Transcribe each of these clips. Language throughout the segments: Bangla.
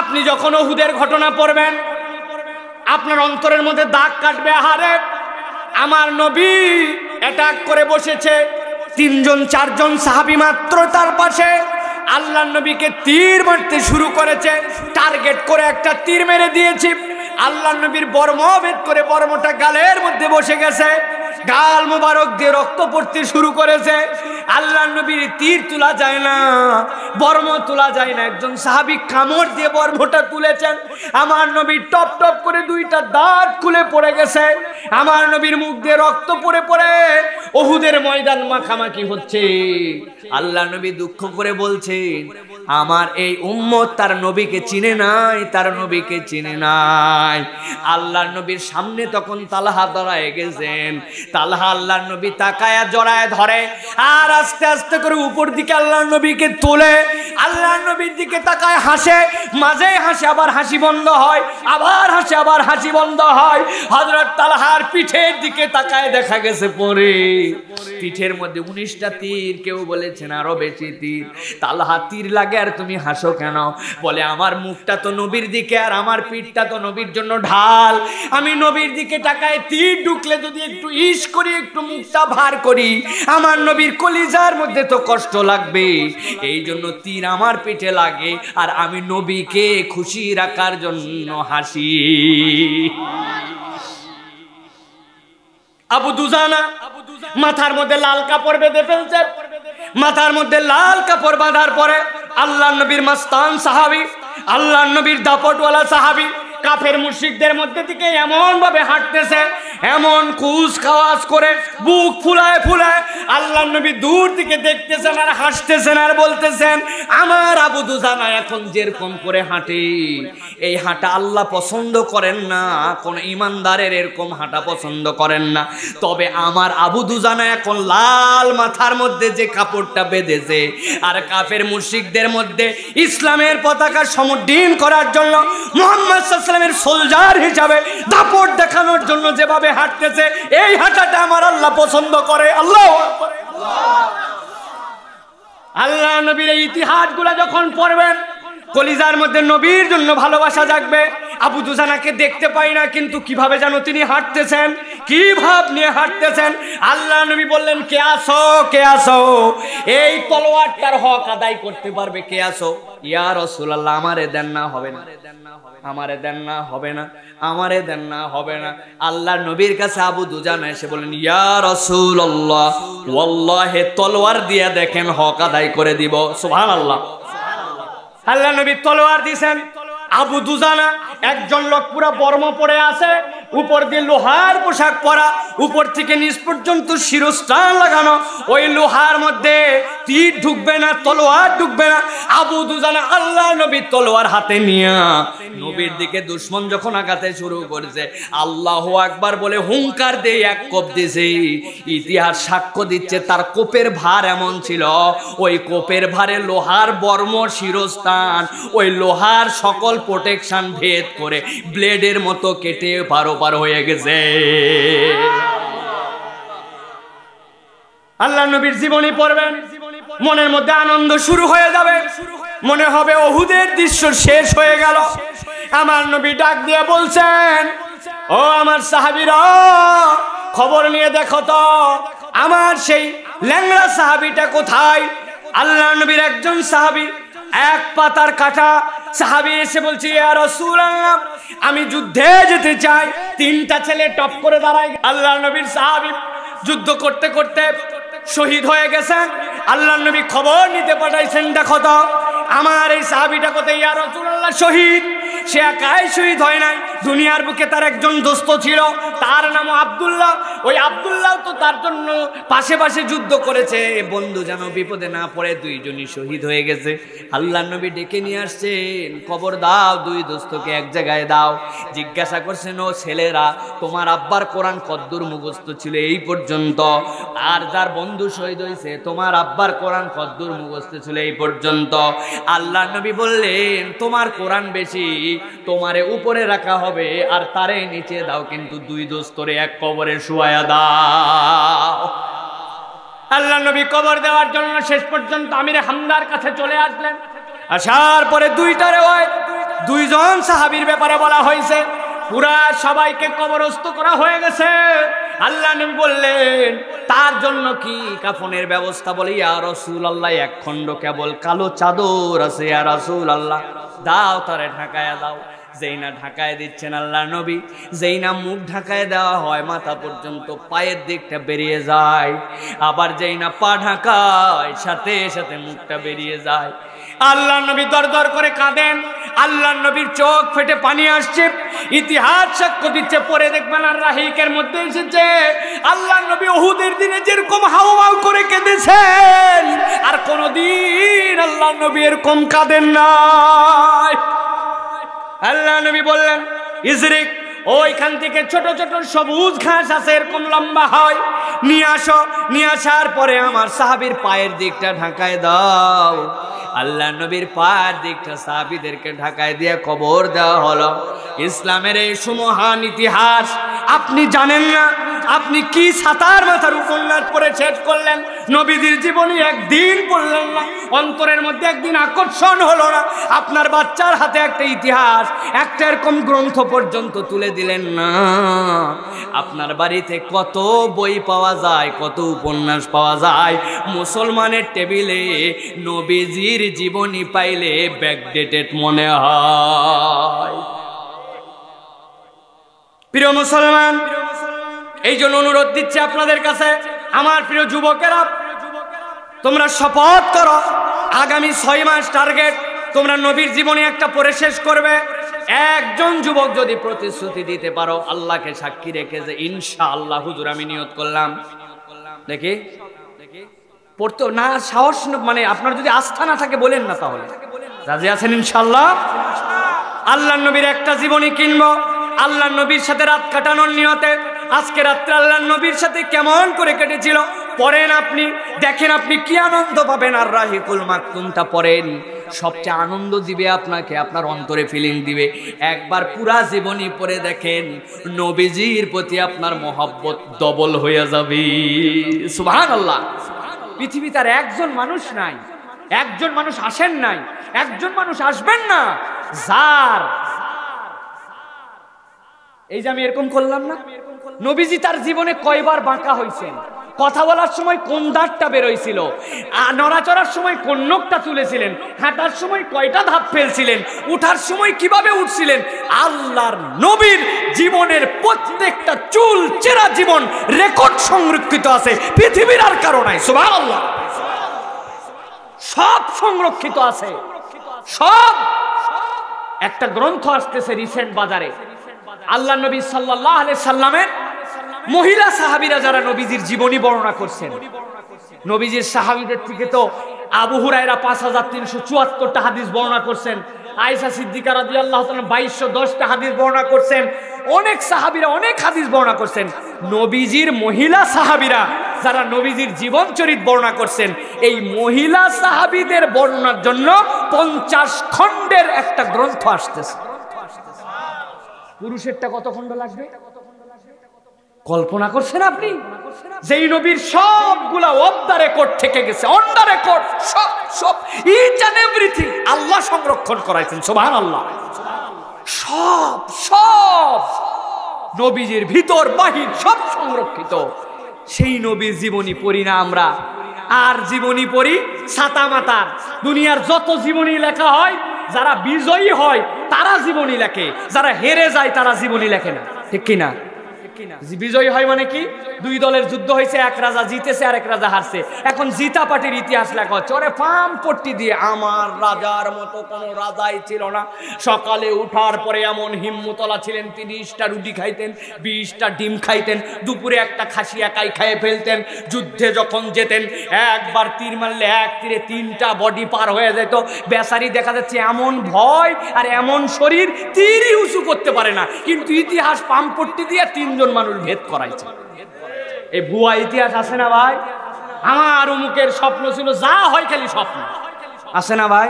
আপনি যখন উহুদের ঘটনা পড়বেন আপনার অন্তরের মধ্যে দাগ কাটবে, আহারে আমার নবী অ্যাটাক করে বসেছে, 3 জন 4 জন সাহাবী মাত্র তার পাশে, আল্লাহর নবীকে তীর মারতে শুরু করেছে, টার্গেট করে একটা তীর মেরে দিয়েছি, আল্লাহর নবীর বর্ম ভেদ করে বর্মটা গালের মধ্যে বসে গেছে, গাল মোবারক দিয়ে রক্ত পড়তে শুরু করেছে। আল্লাহর নবীর তীর তোলা যায় না, বর্ম তোলা যায় না, একজন সাহাবী কামড় দিয়ে বর্মটা তুলেছেন, আমার নবীর টপ টপ করে 2টা দাঁত খুলে পড়ে গেছে, আমার নবীর মুখ দিয়ে রক্ত পড়ে পড়ে উহুদের ময়দান মাখামাখি হচ্ছে। আল্লাহর নবী দুঃখ করে বলছেন, আমার এই উম্মত তার নবীকে চিনে নাই, তার নবীকে চিনে নাই। আল্লাহর নবীর সামনে তখন তালহা দাঁড়ায় গেছেন, তালহা আল্লাহর নবী তাকায়া জড়ায় ধরে আর আস্তে আস্তে করে উপর দিকে আল্লাহর নবীকে তোলে, আল্লাহর নবীর দিকে তাকায় হাসে, মাঝে হাসে আবার হাসি বন্ধ হয়, আবার হাসে আবার হাসি বন্ধ হয়। হযরত তালহার পিঠের দিকে তাকায় দেখা গেছে পরে পিঠের মধ্যে 19টা তীর, কেউ বলেছেন আরো বেশি তীর। তালহা, তীর লাগে আর তুমি হাসো কেন? বলে আমার মুখটা তো নবীর দিকে আর আমার পিঠটা তো নবীর জন্য ঢাল, আমি নবীর দিকে তাকায় তীর ঢুকলে যদি একটু ইশ করি, একটু মুখটা ভার করি, আমার নবীর কলিজার মধ্যে তো কষ্ট লাগবে, এই জন্য তীর আমার পিঠে লাগে আর আমি নবীকে খুশি রাখার জন্য হাসি। আবু দুজানা মাথার মধ্যে লাল কাপড় বেঁধে ফেলছে, মাথার মধ্যে লাল কাপড় বাঁধার পরে আল্লাহর নবীর মাস্তান সাহাবী, আল্লাহর নবীর দাপটওয়ালা সাহাবী কাফের মুশরিকদের মধ্যে থেকে এমন ভাবে হাঁটতেছে, এমন কুচ খাওয়াজ করে বুক ফুলায় ফুলায় আল্লাহর নবী দূর থেকে দেখতেছেন আর হাসতেছেন আর বলতেছেন, আমার আবু দুজানা এখন যেরকম করে হাঁটে এই হাঁটা আল্লাহ পছন্দ করেন না, কোন ইমানদারের এরকম হাঁটা পছন্দ করেন না। তবে আমার আবু দুজানা এখন লাল মাথার মধ্যে যে কাপড়টা বেঁধেছে আর কাফের মুশরিকদের মধ্যে ইসলামের পতাকা সমুদ্দিন করার জন্য মুহাম্মদ সাল্লাল্লাহু সোলজার হিসাবে দাপট দেখানোর জন্য যেভাবে হাঁটতেছে, এই হাঁটাটা আমার আল্লাহ পছন্দ করে। আল্লাহু আকবার। আল্লাহ নবীর এই ইতিহাসগুলো যখন পড়বেন কলিজার মধ্যে নবীর জন্য ভালোবাসা জাগবে। আবু দুজানাকে দেখতে পাই না, কিন্তু কিভাবে যেন তিনি হাঁটতেছেন, কি ভাব নিয়ে হাঁটতেছেন। আল্লাহ নবী বললেন, কে আসো, কে আসো, এই তলোয়ারটার হক আদায় করতে পারবে, কে আসো? ইয়া রাসূলুল্লাহ, আমারে দেন না, হবে না, আমারে দেন না, হবে না, আমারে দেন না, হবে না। আল্লাহর নবীর কাছে আবু দুজানা এসে বলেন, ইয়া রাসূলুল্লাহ, ওয়াল্লাহি তলোয়ার দিয়া দেখেন, হক আদায় করে দিব। সুবহানাল্লাহ। আল্লাহ নবী তলোয়ার দিয়েছেন। আবু দুজানা একজন লোক পুরা বর্ম পরে আছে, উপর দিয়ে লোহার পোশাক পরা, উপর থেকে নিচ পর্যন্ত শিরস্ত্রাণ লাগানো, ওই লোহার মধ্যে তীর ঢুকবে না, তলোয়ার ঢুকবে না। আবু দুজানা আল্লাহ নবীর তলোয়ার হাতে নিয়ে নবীর দিকে দুশমন যখন আঘাতে শুরু করেছে, আল্লাহু আকবার বলে হুঙ্কার দিয়ে এক কোপ দিয়েছে। ইতিহাস সাক্ষ্য দিচ্ছে তার কোপের ভার এমন ছিল, ওই কোপের ভারে লোহার বর্ম শিরস্ত্রাণ, ওই লোহার সকল প্রোটেকশন ভেদ করে ব্লেডের মতো কেটে পার হয়ে গেছে। আল্লাহ নবীর জীবনী পড়বেন, মনের মধ্যে আনন্দ শুরু হয়ে যাবে, মনে হবে উহুদের দৃশ্য শেষ হয়ে গেল। আমার নবী ডাক দিয়ে বলছেন, ও আমার সাহাবীরা, খবর নিয়ে দেখো তো আমার সেই ল্যাংড়া সাহাবীটা কোথায়। আল্লাহ নবীর একজন সাহাবী, এক পাতার কাটা সাহাবী এসে বলছে, ইয়া রাসূলুল্লাহ, আমি যুদ্ধে যেতে চাই। 3টা ছেলে টপ করে দাঁড়ায়। আল্লাহ নবীর সাহাবী যুদ্ধ করতে করতে শহীদ হয়ে গেছেন। আল্লাহ নবী খবর নিতে পাঠাইছেন, দেখো তো আমার এই সাহাবীটা কোথায়। ইয়া রাসূলুল্লাহ, শহীদ। সে একাই শহীদ হয় নাই, দুনিয়ার বুকে তার একজন দোস্ত ছিল, তার নাম আব্দুল্লাহ। ওই আব্দুল্লাহ তো তার জন্য পাশে পাশে যুদ্ধ করেছে, বন্ধু যেন বিপদে না পড়ে, 2জনই শহীদ হয়ে গেছে। আল্লাহ নবী ডেকে নিয়ে আসছেন, খবর দাও, 2 দোস্তকে এক জায়গায় দাও। জিজ্ঞাসা করছেন, ও ছেলেরা, তোমার আব্বার কোরআন কদ্দুর মুখস্থ ছিল এই পর্যন্ত? আর যার বন্ধু শহীদ হয়েছে, তোমার আব্বার কোরআন কদ্দুর মুখস্থ ছিল এই পর্যন্ত? আল্লাহ নবী বললেন, তোমার কোরআন বেশি, তোমারে উপরে রাখা হবে আর তারে নিচে দাও, কিন্তু 2 দোস্তরে এক কবরে শুয়ায়া দাও। আল্লাহ নবী কবর দেওয়ার জন্য শেষ পর্যন্ত আমিরে হামদার কাছে চলে আসলেন। আসার পরে 2টা রেওয়ায়াত, 2 জন সাহাবীর ব্যাপারে বলা হয়েছে, পুরা সবাইকে কবরস্থ করা হয়ে গেছে। আল্লাহ নবী বললেন তার জন্য কি কাফনের ব্যবস্থা? বলে ইয়া রাসূলুল্লাহ, এক খণ্ড কেবল কালো চাদর আছে ইয়া রাসূলুল্লাহ, দাও তারে ঢাকায়া দাও। যেই না ঢাকায় দিচ্ছেন আল্লাহ নবী, যেই না মুখ ঢাকায় দেওয়া হয় মাথা পর্যন্ত পায়ের দিকটা বেরিয়ে যায়, আবার যেই না পা ঢাকায় সাথে সাথে মুখটা বেরিয়ে যায়। আল্লাহ নবী দর দর করে কাঁদেন, আল্লাহ নবীর চোখ ফেটে পানি আসছে। ইতিহাস সাক্ষ্য দিচ্ছে, পরে দেখবেন আর রাহিকের মধ্যে এসেছে আল্লাহ নবী উহুদের দিনে যেরকম হাউমাউ করে কেঁদেছেন আর কোনদিন আল্লাহ নবী এরকম কাঁদেন নাই। আল্লাহ নবী বললেন ইজরিক, ওইখান থেকে ছোট ছোট সবুজ ঘাস আছে এরকম লম্বা হয়, নিয়ে আসো। নিয়ে আসার পরে আমার সাহাবীর পায়ের দিকটা ঢাকায় দাও। আল্লাহ নবীর পায়ের দিকটা সাহাবীদেরকে ঢাকায় দিয়ে কবর দেওয়া হলো। ইসলামের এই সুমহান ইতিহাস আপনি জানেন না, আপনি কি ছাতার মাথার উপন্যাস পড়ে শেষ করলেন? নবীজির জীবনী একদিন পড়লেন না, অন্তরের মধ্যে একদিন আকর্ষণ হলো না, আপনার বাচ্চার হাতে একটা ইতিহাস, একটা এরকম গ্রন্থ পর্যন্ত তুলে দিলেন না। আপনার বাড়িতে কত বই পাওয়া যায়, কত উপন্যাস পাওয়া যায়, মুসলমানের টেবিলে নবীজির জীবনী পাইলে ব্যাকডেটেড মনে হয়। প্রিয় মুসলমান, এই জন্য অনুরোধ দিচ্ছে আপনাদের কাছে, আমার প্রিয় যুবকেরা, তোমরা শপথ করো আগামী 6 মাস টার্গেট, তোমরা নবীর জীবনী একটা পড়ে শেষ করবে। একজন যুবক যদি প্রতিশ্রুতি দিতে পারো আল্লাহকে সাক্ষী রেখে যে ইনশাআল্লাহ হুজুর আমি নিয়ত করলাম, দেখি পড়তো না সাহস, মানে আপনার যদি আস্থা না থাকে বলেন না, তাহলে রাজি আছেন ইনশাআল্লাহ? আল্লাহ নবীর একটা জীবনী কিনবো, আল্লাহ নবীর সাথে রাত কাটানোর নিয়তে। আজকে রাত্রে আল্লাহ নবীর সাথে কেমন করে কেটেছিল পড়েন, আপনি দেখেন আপনি কি আনন্দ পাবেন। আর রাহিকুল মাকতুমটা পড়েন, সবচেয়ে আনন্দ দিবে আপনাকে, আপনার অন্তরে ফিলিং দিবে। একবার পুরা জীবনী পড়ে দেখেন, নবীজির প্রতি আপনার মহব্বত ডবল হয়ে যাবে। সুবহানাল্লাহ। পৃথিবীতে আর একজন মানুষ নাই, একজন মানুষ আসেন নাই, একজন মানুষ আসবেন না যার, এই যে আমি এরকম করলাম না, নবীজি তার জীবনে কয়বার বাঁকা হয়েছেন, কথা বলার সময় কোন দাঁতটা বেরোইছিল, নড়াচড়ার সময় কোন নখটা তুলেছিলেন, হাঁটার সময় কয়টা ধাপ ফেলছিলেন, উঠার সময় কিভাবে উঠছিলেন। আল্লাহর নবীর জীবনের প্রত্যেকটা চুল চেরা জীবন রেকর্ড সংরক্ষিত আছে, পৃথিবীর আর কারো নাই। সুবহানাল্লাহ। সব সংরক্ষিত আছে, সব। একটা গ্রন্থ আসতেছে রিসেন্ট বাজারে, আল্লাহ নবী সাল্লাল্লাহু আলাইহি সাল্লামের মহিলা সাহাবীরা যারা নবীজির জীবনী বর্ণনা করছেন। নবীজির সাহাবীদের থেকে তো আবু হুরায়রা 5374টা হাদিস বর্ণনা করছেন, আয়েশা সিদ্দিকা রাদিয়াল্লাহু তাআলা 2210টা হাদিস বর্ণনা করছেন, অনেক সাহাবীরা অনেক হাদিস বর্ণনা করছেন। নবীজির মহিলা সাহাবীরা যারা নবীজির জীবন চরিত বর্ণনা করছেন, এই মহিলা সাহাবীদের বর্ণনার জন্য 50 খণ্ডের একটা গ্রন্থ আসতেছে। পুরুষেরটা কত খণ্ড লাগবে কল্পনা করছেন আপনি? যেই নবীর সবগুলা অফ দা রেকর্ড থেকে গেছে, অন দা রেকর্ড, সব সব ইচ এন্ড এভরিথিং আল্লাহ সংরক্ষণ করাইছেন। সুবহানাল্লাহ। সব সব নবীজির ভিতর বাহির সব সংরক্ষিত। সেই নবীর জীবনী পড়ি না আমরা, আর জীবনী পড়ি ছাতা মাতার। দুনিয়ার যত জীবনী লেখা হয়, যারা বিজয়ী হয় তারা জীবনী লেখে, যারা হেরে যায় তারা জীবনী লেখে না, ঠিক কিনা? বিজয়ী হয় মানে কি, দুই দলের যুদ্ধ হয়েছে, এক রাজা জিতেছে আর এক রাজা হারছে, এখন জিতা পার্টির ইতিহাস লেখা হচ্ছে। ওরে পাম পট্টি দিয়ে, আমার রাজার মতো কোনো রাজাই ছিল না, সকালে উঠার পরে এমন হিম্মতলা ছিলেন, 30টা রুটি খাইতেন, 20টা ডিম খাইতেন, দুপুরে একটা খাসি একাই খেয়ে ফেলতেন, যুদ্ধে যখন যেতেন একবার তীর মারলে এক তীরে 3টা বডি পার হয়ে যেত। বেচারি দেখা যাচ্ছে এমন ভয় আর এমন শরীর, তীরই উঁচু করতে পারে না, কিন্তু ইতিহাস পামপট্টি দিয়ে 3 জন মানুষ ভেদ করাইছে। এই ভুয়া ইতিহাস আছে না ভাই? আমার অমুকের স্বপ্ন ছিল, যা হয় খালি স্বপ্ন, আছে না ভাই?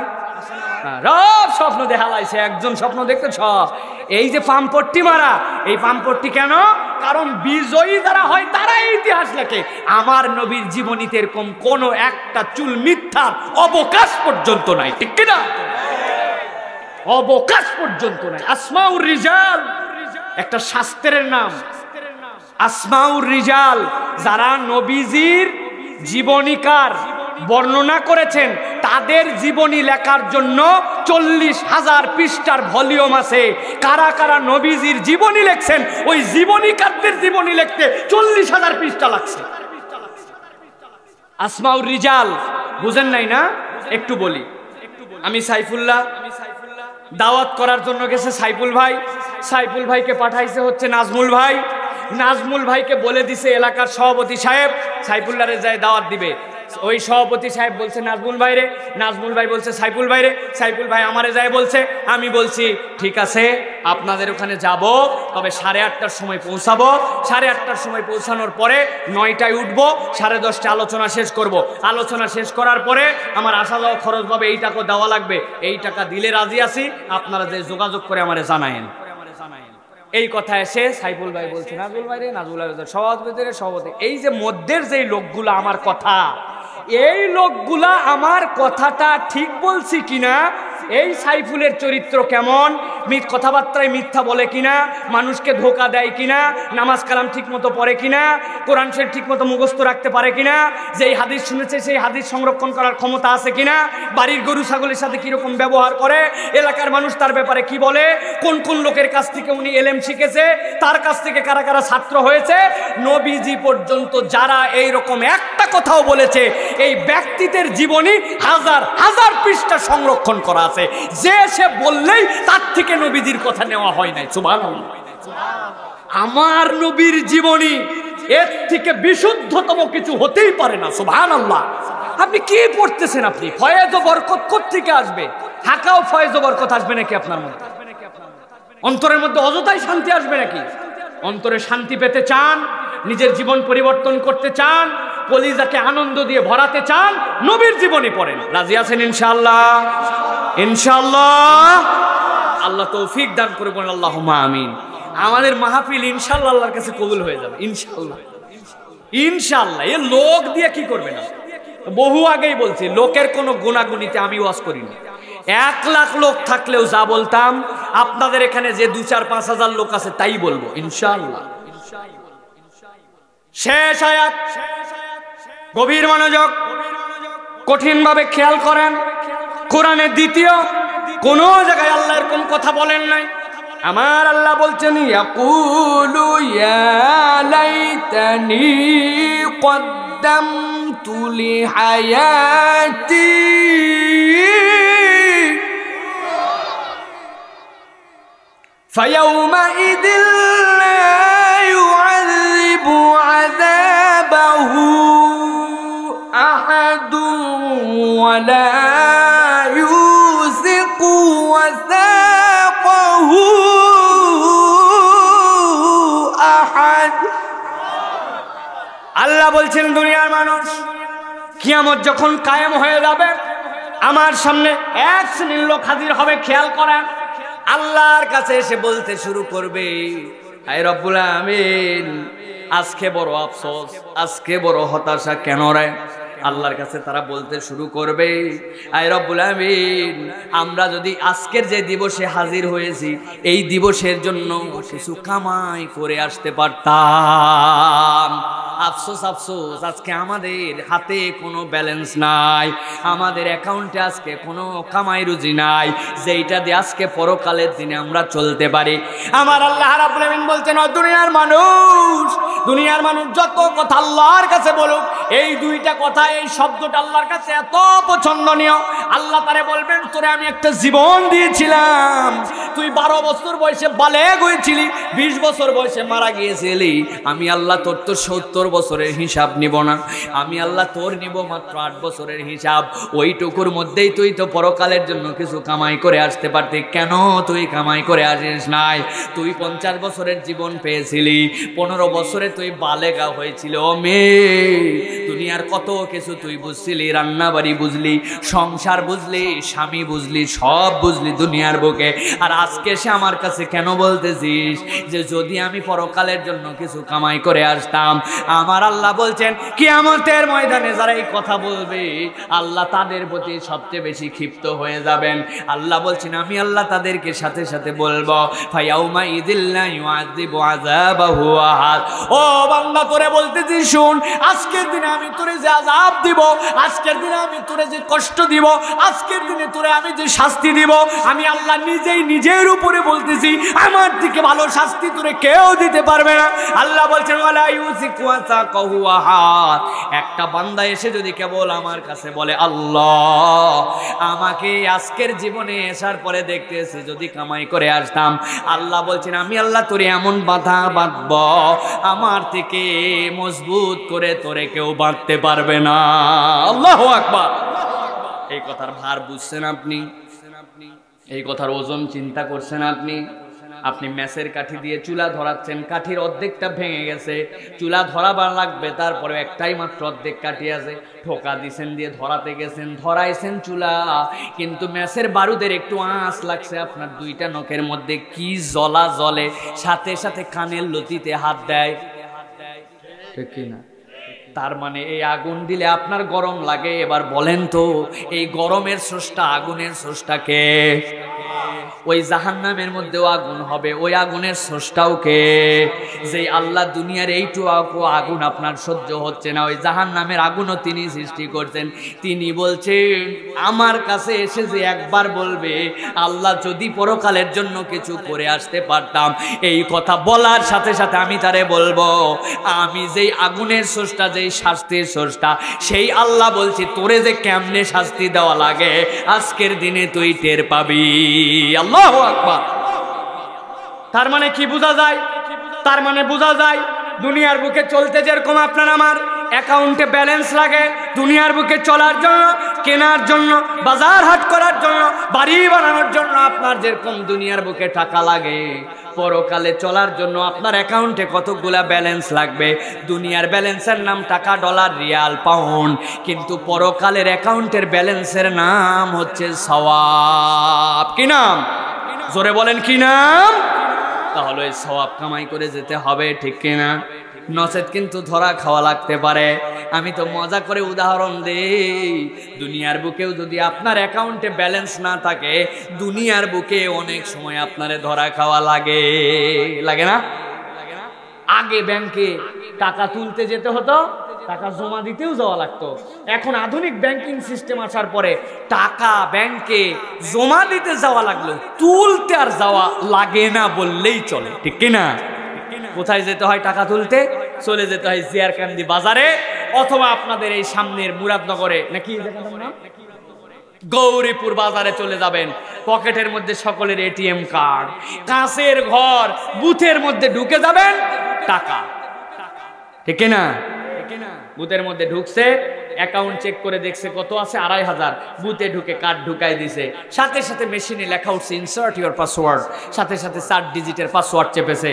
সব স্বপ্ন দেখা লাইছে, একজন স্বপ্ন দেখতে সব। এই যে পামপট্টি মারা, এই পামপট্টি কেন? কারণ বিজয়ী যারা হয় তারাই ইতিহাস লেখে। আমার নবীর জীবনীতে এরকম কোন একটা চুল মিথ্যার অবকাশ পর্যন্ত নাই, ঠিক কিনা? অবকাশ পর্যন্ত নাই। আসমাউর রিজাল একটা শাস্ত্রের নাম, আসমাউর রিজাল, যারা নবীজির জীবনীকার বর্ণনা করেছেন তাদের জীবনী লেখার জন্য 40,000 পৃষ্ঠার ভলিউম আছে। কারা কারা নবীজির জীবনী লিখছেন ওই জীবনীকারদের জীবনী লিখতে 40,000 পৃষ্ঠা লাগছে। আসমাউর রিজাল বুঝেন নাই না? একটু বলি। আমি সাইফুল্লাহ দাওয়াত করার জন্য গেছে সাইফুল ভাই, সাইফুল ভাইকে পাঠাইছে হচ্ছে নাজমুল ভাই, নাজমুল ভাইকে বলে দিছে এলাকার সভাপতি সাহেব সাইফুল্লাহরে যায় দাওয়াত দিবে। ওই সভাপতি সাহেব বলছে নাজমুল ভাই রে, নাজমুল ভাই বলছে সাইফুল ভাই রে, সাইফুল ভাই আমারে যায় বলছে। আমি বলছি ঠিক আছে আপনাদের ওখানে যাব, তবে 8:30টার সময় পৌঁছাবো। 8:30টার সময় পৌঁছানোর পরে 9টায় উঠবো, 10:30টায় আলোচনা শেষ করব। আলোচনা শেষ করার পরে আমার আসা যাওয়া খরচ পাবে, এই টাকা দেওয়া লাগবে, এই টাকা দিলে রাজি আছি, আপনারা যে যোগাযোগ করে আমারে জানায়েন। এই কথা এসে সাইফুল ভাই বলছে নাজমুল ভাই রে, নাজমুল ভাই সভাপতি, এই যে মধ্যের যেই লোকগুলো আমার কথা, এই লোকগুলা আমার কথাটা ঠিক বলছি কিনা, এই সাইফুলের চরিত্র কেমন, কথাবার্তায় মিথ্যা বলে কিনা, মানুষকে ধোকা দেয় কিনা, নামাজ কালাম ঠিক মতো পড়ে কিনা, কোরআন শরীফ ঠিক মতো মুখস্থ রাখতে পারে কিনা, যেই হাদিস শুনেছে সেই হাদিস সংরক্ষণ করার ক্ষমতা আছে কিনা, বাড়ির গরু ছাগলের সাথে কিরকম ব্যবহার করে, এলাকার মানুষ তার ব্যাপারে কি বলে, কোন কোন লোকের কাছ থেকে উনি এলেম শিখেছে, তার কাছ থেকে কারা কারা ছাত্র হয়েছে, নবীজি পর্যন্ত যারা এই রকম একটা কথাও বলেছে এই ব্যক্তিদের জীবনী 1000 পৃষ্ঠা সংরক্ষণ করা আছে। যে সে বললেই তার থেকে নবীজির কথা নেওয়া হয় নাই। সুবহানাল্লাহ। আমার নবীর জীবনী এর থেকে বিশুদ্ধতম কিছু হতেই পারে না। সুবহানাল্লাহ। আপনি কি পড়তেছেন? আপনি ফয়েজ ও বরকত কোত্থেকে আসবে? হাকাও ফয়েজ ও বরকত আসবে নাকি আপনার মধ্যে? অন্তরের মধ্যে অযথাই শান্তি আসবে নাকি? অন্তরে শান্তি পেতে চান, নিজের জীবন পরিবর্তন করতে চান, কলিজাকে আনন্দ দিয়ে ভরাতে চান, নবীর জীবনী পড়েন। রাজি আছেন ইনশাআল্লাহ? ইনশাআল্লাহ। আল্লাহ তৌফিক দান করবেন, আল্লাহুম্মা আমিন। আমাদের মাহফিল ইনশাআল্লাহ আল্লাহর কাছে কবুল হয়ে যাবে ইনশাআল্লাহ। ইনশাআল্লাহ। এ লোক দিয়ে কি করবে না, বহু আগেই বলছি, লোকের কোনো গুণাগুণিতে আমি ওয়াজ করিনি। 1 লাখ লোক থাকলেও যা বলতাম আপনাদের এখানে যে 2-4-5 হাজার লোক আছে তাই বলবো ইনশাআল্লাহ। শেষ আয়াত, গভীর মনোযোগ, কঠিন ভাবে খেয়াল করেন। কোরআনের দ্বিতীয় কোন জায়গায় আল্লাহ এরকম কথা বলেন নাই। আমার আল্লাহ বলছেন ইয়াকুলু ইয়া লাইতানি কদ্দামতু লিহায়াতি ফায়াউমাইযিল লা ইউআযিবু আযাবাহু আহাদু ওয়া লা ইউসিকু ওয়াসাকাহু আহাদ। আল্লাহ বলছেন দুনিয়ার মানুষ কিয়ামত যখন কায়েম হয়ে যাবে আমার সামনে এক শ্রেণীর লোক হাজির হবে। খেয়াল করেন, আল্লাহর কাছে এসে বলতে শুরু করবে, আয় রব্বুল আমিন আজকে বড় আফসোস, আজকে বড় হতাশা, কেন রে? আল্লাহর কাছে তারা বলতে শুরু করবে, আয় রব্বুল আমিন আমরা যদি আজকের যে দিবসে হাজির হয়েছি এই দিবসের জন্য কিছু কামাই করে আসতে পারতাম। আফসোস আফসোস, আজকে আমাদের হাতে কোনো ব্যালেন্স নাই, আমাদের অ্যাকাউন্টে আজকে কোনো কামাই রুজি নাই যেইটা দিয়ে আজকে পরকালের দিনে আমরা চলতে পারি। আমার আল্লাহ রাব্বুল আমিন বলছেন, ও দুনিয়ার মানুষ যত কথা আল্লাহর কাছে বলুক, এই দুইটা কথা, এই শব্দটা আল্লাহর কাছে এত পছন্দনীয়, আল্লাহ তারে বলবেন তোরে আমি একটা জীবন দিয়েছিলাম, তুই 12 বছর বয়সে বালেগ হয়েছিলি, 20 বছর বয়সে মারা গিয়েছিলি, আমি আল্লাহ তোর তো 70 বছরের হিসাব নিব না, আমি আল্লাহ তোর নিব মাত্র 8 বছরের হিসাব। ওইটুকুর মধ্যেই তুই তো পরকালের জন্য কিছু কামাই করে আসতে পারতি, কেন তুই কামাই করে আসিস নাই? তুই 50 বছরের জীবন পেয়েছিলি, 15 বছরে তুই বালেগা হয়েছিল। মেয়ে দুনিয়ার কত কিছু তুই বুঝছিলি, রান্না বাড়ি বুঝলি, সংসার বুঝলি, স্বামী বুঝলি, সব বুঝলি দুনিয়ার বুকে। আর আজকে এসে আমার কাছে কেন বলতেছিস যে যদি আমি পরকালের জন্য কিছু কামাই করে আসতাম? আমার আল্লাহ বলছেন কিয়ামতের ময়দানে যারা এই কথা বলবে আল্লাহ তাদের প্রতি সবচেয়ে বেশি ক্ষিপ্ত হয়ে যাবেন। আল্লাহ বলছেন আমি আল্লাহ তাদেরকে সাথে সাথে বলবো ফায়াউমা ইযিল্লা ইউআযিবু আযাবাহু আহাদ। ও বান্দা তোরে বলতেছি শুন, আজকের দিনে আমি তোরে যে আযাব দিব, আজকের দিনে আমি তোরে যে কষ্ট দিব, আজকের দিনে তোরে আমি যে শাস্তি দিব, আমি আল্লাহ নিজেই নিজের উপরে বলতেছি আমার থেকে ভালো শাস্তি তোরে কেউ দিতে পারবে না। আল্লাহ বলছেন ওয়ালা ইউসিকু ওয়াসাকাহু আহাদ। একটা বান্দা এসে যদি কেবল আমার কাছে বলে আল্লাহ আমাকে আজকের জীবনে আসার পরে দেখতেছি যদি কামাই করে আসতাম, আল্লাহ বলছেন আমি আল্লাহ তোরে এমন বাধা বাঁধব আমার থেকে মজবুত করে তোরে কেউ বাঁধতে পারবে না। আল্লাহু আকবার। এই কথার ভার বুঝছেন আপনি? এই কথার ওজন চিন্তা করছেন আপনি? আপনি ম্যাচের কাঠি দিয়ে চুলা ধরাচ্ছেন, কাঠির অর্ধেকটা ভেঙে গেছে, চুলা ধরাবার লাগবে, তারপরে একটাই মাত্র অর্ধেক কাঠি আছে, ঠোকা দিছেন দিয়ে ধরাতে গেছেন, ধরাইছেন চুলা, কিন্তু ম্যাচের বারুদের একটু আঁচ লাগছে আপনার দুইটা নখের মধ্যে, কি জ্বলা জ্বলে, সাথে সাথে কানের লতিতে হাত দেয়, ঠিক কিনা? তার মানে এই আগুন দিলে আপনার গরম লাগে। এবার বলেন তো এই গরমের স্রষ্টা, আগুনের স্রষ্টা কে? ওই জাহান্নামের মধ্যেও আগুন হবে, ওই আগুনের স্রষ্টাও কে? যে আল্লাহ দুনিয়ার এইটুকু আগুন আপনার সহ্য হচ্ছে না, ওই জাহান্নামের আগুনও তিনি সৃষ্টি করছেন। তিনি বলছেন আমার কাছে এসে যে একবার বলবে আল্লাহ যদি পরকালের জন্য কিছু করে আসতে পারতাম, এই কথা বলার সাথে সাথে আমি তারে বলবো আমি যেই আগুনের স্রষ্টা, যেই শাস্তির স্রষ্টা, সেই আল্লাহ বলছি তোরে যে কেমনে শাস্তি দেওয়া লাগে আজকের দিনে তুই টের পাবি। আল্লাহু আকবার। তার মানে কি বোঝা যায়? তার মানে বোঝা যায় দুনিয়ার বুকে চলতে যেরকম আপনার আমার অ্যাকাউন্টে ব্যালেন্স লাগে দুনিয়ার বুকে চলার জন্য, কেনার জন্য, বাজার হাট করার জন্য, বাড়ি বানানোর জন্য আপনার যেরকম দুনিয়ার বুকে টাকা লাগে, পরকালে চলার জন্য আপনার অ্যাকাউন্টে কতগুলা ব্যালেন্স লাগবে। দুনিয়ার ব্যালেন্সের নাম টাকা, ডলার, রিয়াল, পাউন্ড, কিন্তু পরকালের অ্যাকাউন্টের ব্যালেন্সের নাম হচ্ছে সওয়াব। কি নাম? জোরে বলেন কি নাম? তাহলে এই সওয়াব কামাই করে যেতে হবে, ঠিক কিনা? নচেত কিন্তু ধরা খাওয়া লাগতে পারে। আমি তো মজা করে উদাহরণ দেই, দুনিয়ার বুকেও যদি আপনার অ্যাকাউন্টে ব্যালেন্স না থাকে, দুনিয়ার বুকে অনেক সময় আপনারে ধরা খাওয়া লাগে, লাগে না? আগে ব্যাংকে টাকা তুলতে যেতে হতো, টাকা জমা দিতেও যাওয়া লাগতো। এখন আধুনিক ব্যাংকিং সিস্টেম আসার পরে টাকা ব্যাংকে জমা দিতে যাওয়া লাগলো, তুলতে আর যাওয়া লাগে না বললেই চলে, ঠিক কিনা? কোথায় যেতে হয় টাকা তুলতে? চলে যেতে হয় জিয়ারকান্দি বাজারে, অথবা আপনাদের এই সামনের মুরাদনগরে নাকি গৌরীপুর বাজারে চলে যাবেন। পকেটের মধ্যে সকলের এটিএম কার্ড, কাঁচের ঘর, বুথের মধ্যে ঢুকে যাবেন, টাকা, ঠিক না? বুথের মধ্যে ঢুকছে, অ্যাকাউন্ট চেক করে দেখছে কত আছে, 2500, বুথে ঢুকে কার্ড ঢুকাই দিছে, সাথে সাথে মেশিনে লেখা উঠছে ইনসার্ট ইউর পাসওয়ার্ড, সাথে সাথে 4 ডিজিটের পাসওয়ার্ড চেপেছে,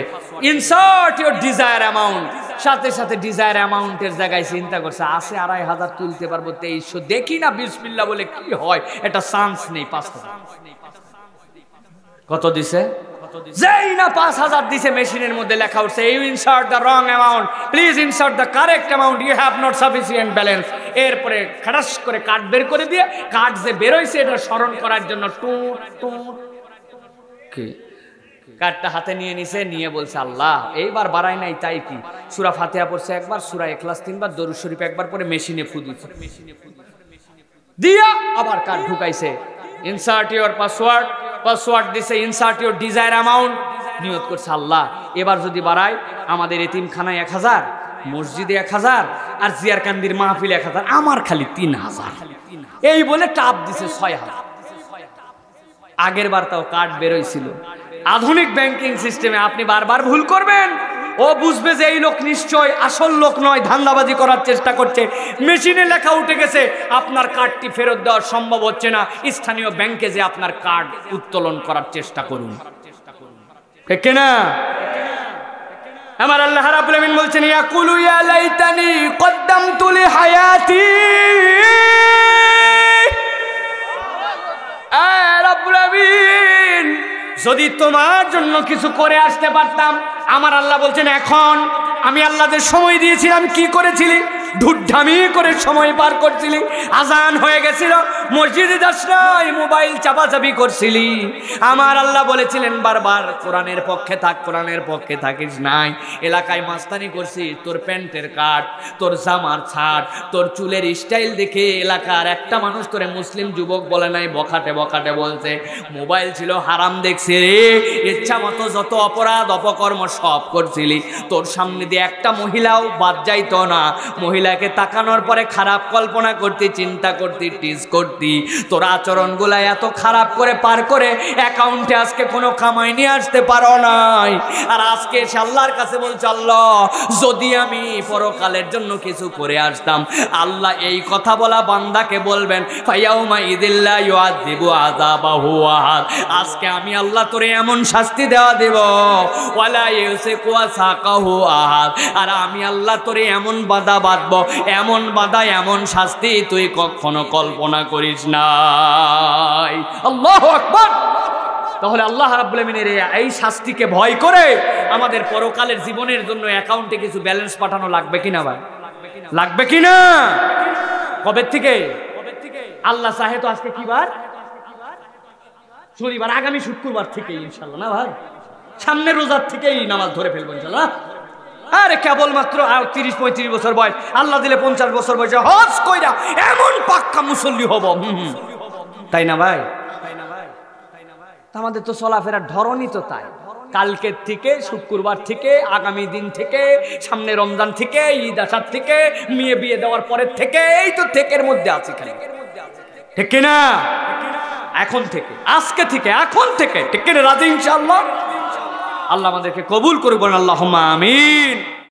ইনসার্ট ইউর ডিজায়ার অ্যামাউন্ট, সাথে সাথে ডিজায়ার অ্যামাউন্টের জায়গায় চিন্তা করছে আছে 2500 তুলতে পারবো 2300, দেখি না বিসমিল্লাহ বলে কি হয়, এটা চান্স নেই, 5000 কত দিছে? যেই না 5000 দিছে, মেশিনের মধ্যে লেখা উঠছে you insert the wrong amount, please insert the correct amount, you have not sufficient balance. এরপরে খাটাস করে কার্ড বের করে দিয়ে, কার্ড যে বের হয়েছে এটা স্মরণ করার জন্য কার্ডটা হাতে নিয়ে নিছে, নিয়ে বলছে আল্লাহ এইবার বাড়াই নাই তাই কি, সূরা ফাতিহা পড়ছে একবার, সূরা ইখলাস 3 বার, দরুদ শরীফ একবার পরে মেশিনে ফু দিছে, দিয়া আবার কার্ড ঢুকাইছে, ইনসার্ট ইউর পাসওয়ার্ড, পাসওয়ার্ড দিছে, ইনসার্ট ইউর ডিজায়ার অ্যামাউন্ট, নিয়ত করছে আল্লাহ এবার যদি বাড়াই, আমাদের এতিমখানায় 1000, মসজিদে 1000, আর জিয়ারকান্দির মাহফিলে 1000, আমার খালি 3000, এই বলে টাপ দিছে 6000। আগের বার তাও কার্ড বেরোইছিল। আধুনিক ব্যাংকিং সিস্টেমে আপনি বারবার ভুল করবেন, ও বুঝবে যে এই লোক নিশ্চয় আসল লোক নয়, ধান্দাবাজি করার চেষ্টা করছে। মেশিনে লেখা উঠে গেছে, আপনার কার্ডটি ফেরত দেওয়া সম্ভব হচ্ছে না, স্থানীয় ব্যাংকে যে আপনার কার্ড উত্তোলন করার চেষ্টা করুন, ঠিক না? আমার আল্লাহ রাব্বুল আমিন বলছেন ইয়াকুলু ইয়া লাইতানি কদ্দামতু লিহায়াতি, রাব্বুল আমিন যদি তোমার জন্য কিছু করে আসতে পারতাম। আমার আল্লাহ বলছেন এখন আমি আল্লাহদের সময় দিয়েছিলাম, কি করেছিলি? ঢুঢামি করে সময় পার করছিলি। আজান হয়ে গেছিল, মসজিদে যাস নাই, মোবাইল চাপাচাপি করছিলি। আমার আল্লাহ বলেছিলেন বারবার কোরআনের পক্ষে থাক, কোরআনের পক্ষে থাকিস নাই। এলাকায় মাস্তানি করছিস, তোর প্যান্টের কাট, তোর জামার ছাট, তোর চুলের স্টাইল দেখে এলাকার একটা মানুষ তোরে মুসলিম যুবক বলে নাই, বখাটে বখাটে বলছে। মোবাইল ছিল হারাম দেখছে রে, ইচ্ছা মতো যত অপরাধ অপকর্ম সব করছিলি। তোর সামনে দিয়ে একটা মহিলাও বাদ যাইতো না। মহিলাকে তাকানোর পরে খারাপ কল্পনা করতি, চিন্তা করতি, টিজ করতি। তোর আচরণগুলা এত খারাপ করে পার করে অ্যাকাউন্টে আজকে কোনো কামাই নিয়ে আসতে পারো নাই। আর আজকে এসে আল্লাহর কাছে বলছে আল্লাহ যদি আমি পরকালের জন্য কিছু করে আসতাম। আল্লাহ এই কথা বলা বান্দাকে বলবেন ফায়াউমা ইদিল্লা ইউআযিবু আযাবাহু আহাদ, আজকে আমি আল্লাহ তোরে এমন শাস্তি দেওয়া দেব ওয়ালা ইউসিকু সাকাহু আহাদ, আর আমি আল্লাহ তোরে এমন বাধা বাঁধবো, এমন বাধা, এমন শাস্তি তুই কখনো কল্পনা করিস নাই। আল্লাহু আকবার। তাহলে আল্লাহ রাব্বুল আমিনের এই শাস্তিকে ভয় করে আমাদের পরকালের জীবনের জন্য অ্যাকাউন্টে কিছু ব্যালেন্স পাঠানো লাগবে কিনা ভাই? লাগবে কিনা? কবে থেকে? আল্লাহ চাহে তো আজকে কি বার? শনিবার, আগামী শুক্রবার থেকে ইনশাআল্লাহ, না ভাই? সামনে রোজার থেকেই নামাজ ধরে ফেলবো ইনশাআল্লাহ। আরে কেবলমাত্র 30-35 বছর বয়স, আল্লাহ দিলে 50 বছর বয়সে হজ কইরা এমন পাক্কা মুসল্লি হব, তাই না ভাই? আমাদের তো চলাফেরার ধরনই তো তাই। কালকের থেকে, শুক্রবার থেকে, আগামী দিন থেকে, সামনে রমজান থেকে, ঈদ আসার থেকে, মেয়ে বিয়ে দেওয়ার পরের থেকে, এই তো থেকের মধ্যে আছে খালি, ঠিক কিনা? এখন থেকে, আজকে থেকে, এখন থেকে, ঠিক কিনা? রাজি ইনশাআল্লাহ। আল্লাহ আমাদেরকে কবুল করুন, আল্লাহুম্মা আমিন।